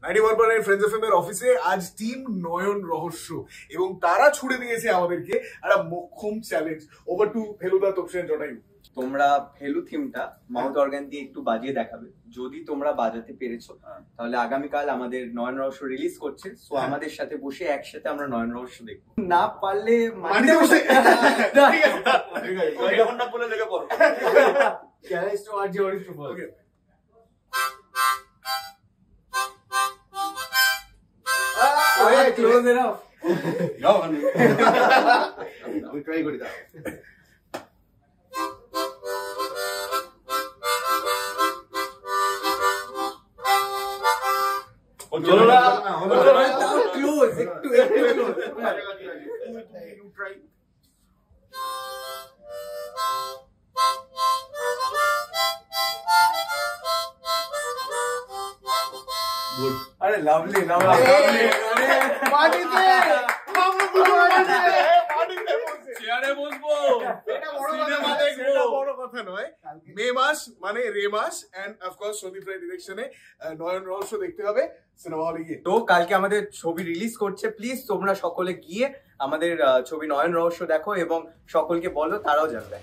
91.9 friends FM এর অফিসে আজ টিম নয়ন রহস্য এবং তারা ছুড়ে দিয়েছে আমাদেরকে একটা মোক্ষম challenge. Over to Feluda, Topshe, Jatayu. তোমরা ফেলু থিমটা মাউথ অর্গান দিয়ে একটু বাজিয়ে দেখাবে। যদি তোমরা বাজাতে পেরেছো তাহলে আগামীকাল আমাদের নয়ন রহস্য রিলিজ করছে, সো আমাদের সাথে বসে একসাথে আমরা নয়ন রহস্য দেখবো। না পারলে মাটিতে বসে যখন না বলে লেগে পড়ো। Challenge to RJ or to first. Okay. Close enough. যাও মানে We try করি দাও। চলো না Close, একটু close. You try. গুড। আরে লাভলি মাটিতে চেয়ারে বসবো, এটা বড় সিনেমা কথা, দেখবো। সেটা বড় কথা নয়। মে মাস মানে রে মাস, এন্ড অফকোর্স সন্দীপ রায় ডিরেকশনে নয়ন রহস্য দেখতে হবে সিনেমা হলে গিয়ে। তো কালকে আমাদের ছবি রিলিজ করছে, প্লিজ তোমরা সকলে গিয়ে আমাদের ছবি নয়ন রহস্য দেখো এবং সকলকে বলো, তারাও জানবে।